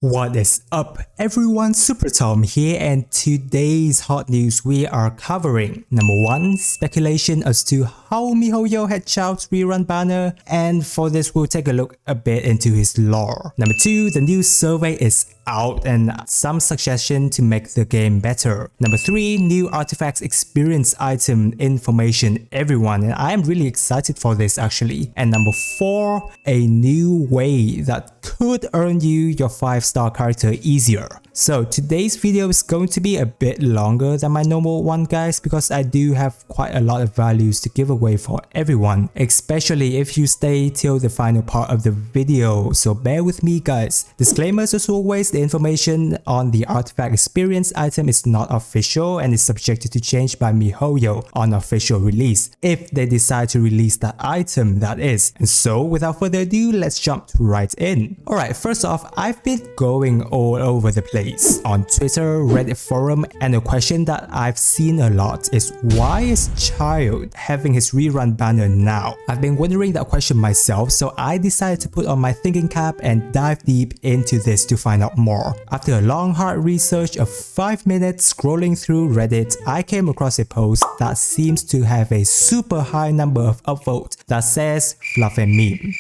What is up everyone, SuperaTom here, and today's hot news we are covering number 1, speculation as to how Mihoyo had Childe's rerun banner, and for this we'll take a look a bit into his lore. Number 2, the new survey is out and some suggestion to make the game better. Number 3, new artifacts experience item information everyone, and I am really excited for this actually. And number 4, a new way that could earn you your 5-star character easier. So today's video is going to be a bit longer than my normal one guys, because I do have quite a lot of values to give away for everyone, especially if you stay till the final part of the video, so bear with me guys. Disclaimers as always, the information on the artifact experience item is not official and is subjected to change by Mihoyo on official release, if they decide to release that item that is. And so without further ado, let's jump right in. Alright, first off, I've been going all over the place on Twitter, Reddit forum, and a question that I've seen a lot is why is Childe having his rerun banner now? I've been wondering that question myself, so I decided to put on my thinking cap and dive deep into this to find out more. After a long hard research of 5 minutes scrolling through Reddit, I came across a post that seems to have a super high number of upvotes that says fluff and meme.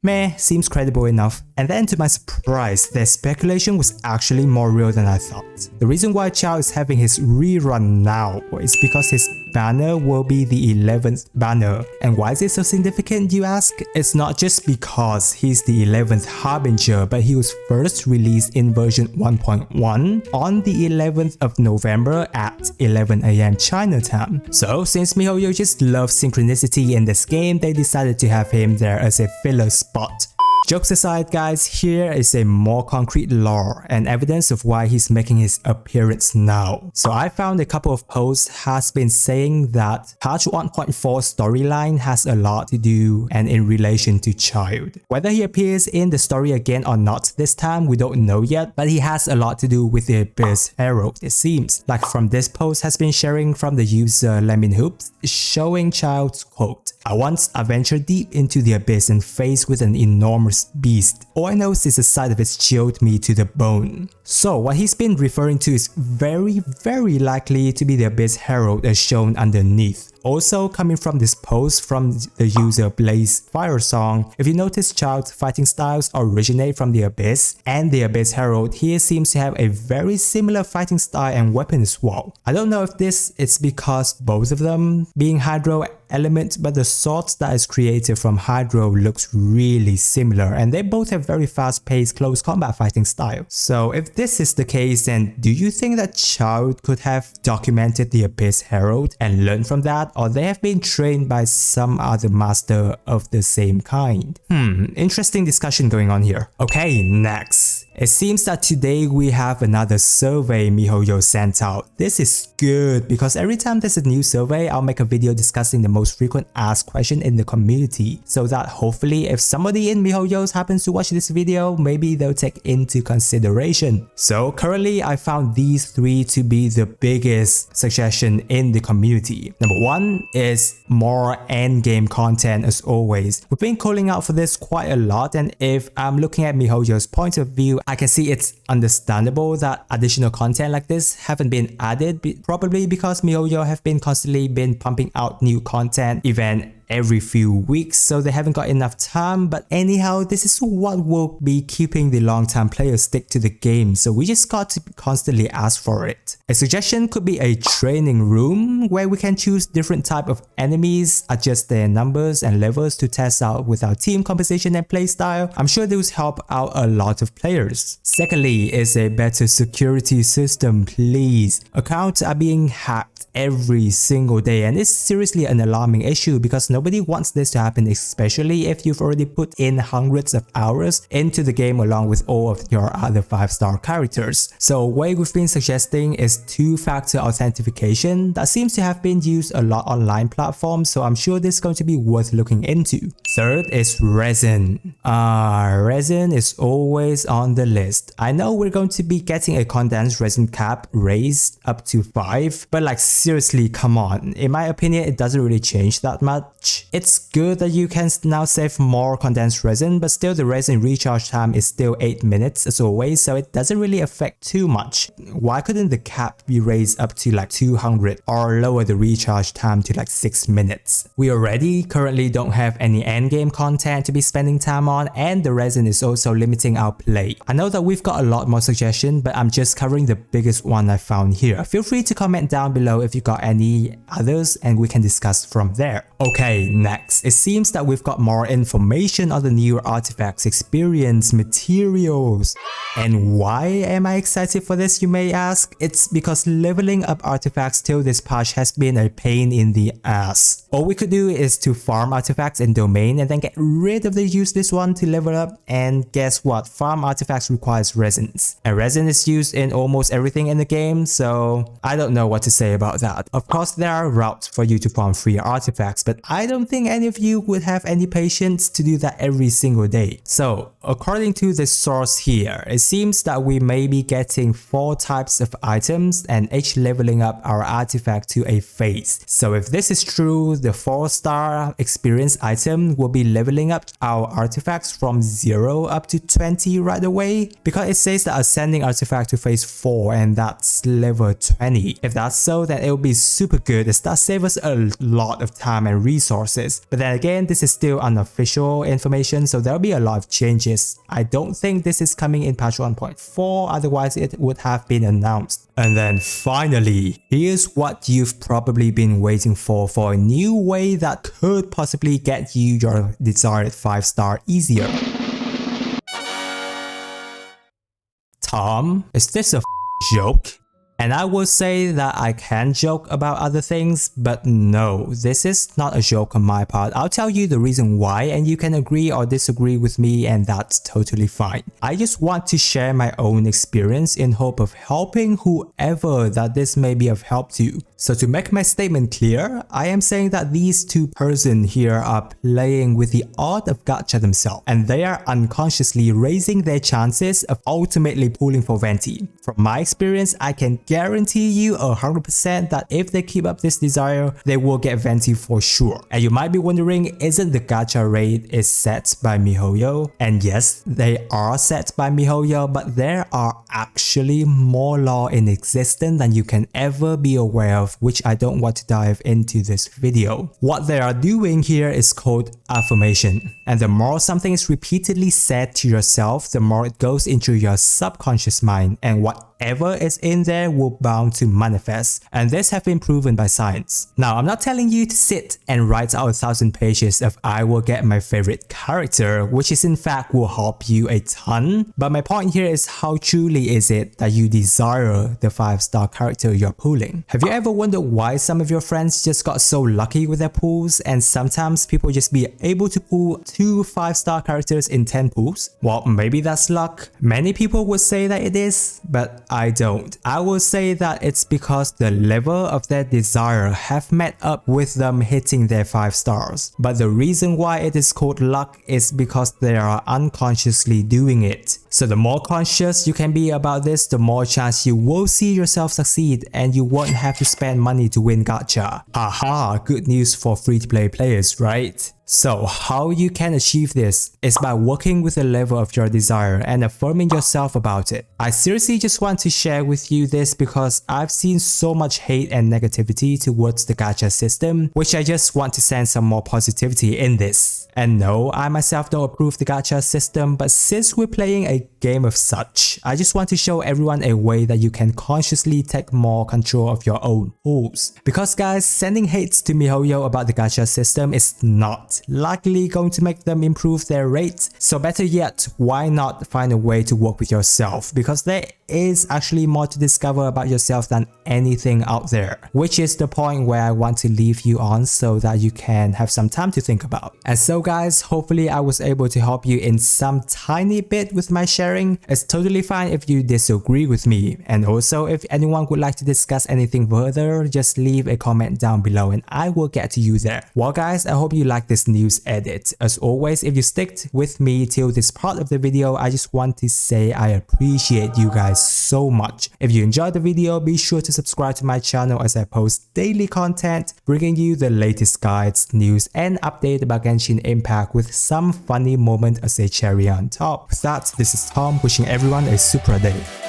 Meh, seems credible enough. And then to my surprise, their speculation was actually more real than I thought. The reason why Childe is having his rerun now is because his banner will be the 11th banner. And why is it so significant, you ask? It's not just because he's the 11th Harbinger, but he was first released in version 1.1 on the 11th of November at 11 AM China time. So since Mihoyo just loves synchronicity in this game, they decided to have him there as a filler spot. Jokes aside guys, here is a more concrete lore and evidence of why he's making his appearance now. So I found a couple of posts has been saying that patch 1.4 storyline has a lot to do and in relation to Childe. Whether he appears in the story again or not this time, we don't know yet, but he has a lot to do with the Abyss Herald it seems. Like from this post has been sharing from the user Lemon Hoops, showing Childe's quote, "I once adventured deep into the abyss and faced with an enormous beast. All I know is the sight of it chilled me to the bone." So what he's been referring to is very likely to be the Abyss Herald as shown underneath. Also coming from this post from the user Blaze Firesong, if you notice Childe's fighting styles originate from the Abyss, and the Abyss Herald here seems to have a very similar fighting style and weapon as well. I don't know if this is because both of them being Hydro element, but the swords that is created from Hydro looks really similar, and they both have very fast-paced close combat fighting style. So if this is the case, then do you think that Childe could have documented the Abyss Herald and learned from that, or they have been trained by some other master of the same kind? Interesting discussion going on here. Okay, next. It seems that today we have another survey Mihoyo sent out. This is good because every time there's a new survey, I'll make a video discussing the most frequent asked question in the community, so that hopefully if somebody in Mihoyo's happens to watch this video, maybe they'll take into consideration. So currently I found these 3 to be the biggest suggestion in the community. Number 1 is more endgame content as always. We've been calling out for this quite a lot, and if I'm looking at Mihoyo's point of view, I can see it's understandable that additional content like this haven't been added, probably because Mihoyo have been constantly pumping out new content event every few weeks, so they haven't got enough time. But anyhow, this is what will be keeping the long-time players stick to the game, so we just got to constantly ask for it. A suggestion could be a training room where we can choose different type of enemies, adjust their numbers and levels to test out with our team composition and playstyle. I'm sure those help out a lot of players. Secondly is a better security system, please. Accounts are being hacked every single day, and it's seriously an alarming issue because nobody wants this to happen, especially if you've already put in hundreds of hours into the game along with all of your other 5-star characters. So what we've been suggesting is 2-factor authentication that seems to have been used a lot on online platforms, so I'm sure this is going to be worth looking into. Third is resin. Resin is always on the list. I know we're going to be getting a condensed resin cap raised up to 5, but like seriously, come on. In my opinion, it doesn't really change that much. much. It's good that you can now save more condensed resin, but still the resin recharge time is still 8 minutes as always, so it doesn't really affect too much. Why couldn't the cap be raised up to like 200 or lower the recharge time to like 6 minutes? We already currently don't have any endgame content to be spending time on, and the resin is also limiting our play. I know that we've got a lot more suggestions, but I'm just covering the biggest one I found here. Feel free to comment down below if you got any others and we can discuss from there. Okay, next. It seems that we've got more information on the new Artifacts experience materials. And why am I excited for this, you may ask? It's because leveling up artifacts till this patch has been a pain in the ass. All we could do is to farm artifacts in domain and then get rid of the useless one to level up, and guess what? Farm artifacts requires resins. And resin is used in almost everything in the game, so I don't know what to say about that. Of course, there are routes for you to farm free artifacts, but I don't think any of you would have any patience to do that every single day. So, according to the source here, it seems that we may be getting 4 types of items and each leveling up our artifact to a phase. So if this is true, the 4-star experience item will be leveling up our artifacts from 0 up to 20 right away, because it says that ascending artifact to phase 4 and that's level 20. If that's so, then it will be super good as that saves us a lot of time and resources. But then again, this is still unofficial information, so there will be a lot of changes. I don't think this is coming in patch 1.4, otherwise it would have been announced. And then finally, here's what you've probably been waiting for a new way that could possibly get you your desired 5-star easier. Tom, is this a joke? And I will say that I can joke about other things, but no, this is not a joke on my part. I'll tell you the reason why and you can agree or disagree with me, and that's totally fine. I just want to share my own experience in hope of helping whoever that this may be of help to. So to make my statement clear, I am saying that these two persons here are playing with the art of gacha themselves, and they are unconsciously raising their chances of ultimately pulling for Venti. From my experience, I can guarantee you 100% that if they keep up this desire, they will get Venti for sure. And you might be wondering, isn't the gacha rate is set by Mihoyo? And yes, they are set by Mihoyo, but there are actually more law in existence than you can ever be aware of, which I don't want to dive into this video. What they are doing here is called affirmation. And the more something is repeatedly said to yourself, the more it goes into your subconscious mind, and whatever is in there will bound to manifest, and this has been proven by science. Now, I'm not telling you to sit and write out 1,000 pages of I will get my favorite character, which is in fact will help you a ton, but my point here is how truly is it that you desire the 5-star character you're pulling. Have you ever wondered why some of your friends just got so lucky with their pulls, and sometimes people just be able to pull 2 5-star characters in 10 pulls? Well, maybe that's luck. Many people would say that it is, but I don't. I will say that it's because the level of their desire have met up with them hitting their 5 stars. But the reason why it is called luck is because they are unconsciously doing it. So the more conscious you can be about this, the more chance you will see yourself succeed and you won't have to spend money to win gacha. Haha, good news for free-to-play players, right? So how you can achieve this is by working with the level of your desire and affirming yourself about it. I seriously just want to share with you this because I've seen so much hate and negativity towards the gacha system, which I just want to send some more positivity in this. And no, I myself don't approve the gacha system, but since we're playing a game of such, I just want to show everyone a way that you can consciously take more control of your own pulls. Because guys, sending hates to Mihoyo about the gacha system is not likely going to make them improve their rate. So better yet, why not find a way to work with yourself? Because there is actually more to discover about yourself than anything out there, which is the point where I want to leave you on so that you can have some time to think about. And so guys, hopefully I was able to help you in some tiny bit with my sharing. It's totally fine if you disagree with me. And also, if anyone would like to discuss anything further, just leave a comment down below and I will get to you there. Well guys, I hope you like this news edit. As always, if you stick with me till this part of the video, I just want to say I appreciate you guys so much. If you enjoyed the video, be sure to subscribe to my channel as I post daily content, bringing you the latest guides, news and update about Genshin Impact with some funny moment as a cherry on top. With that, this is Tom wishing everyone a super day.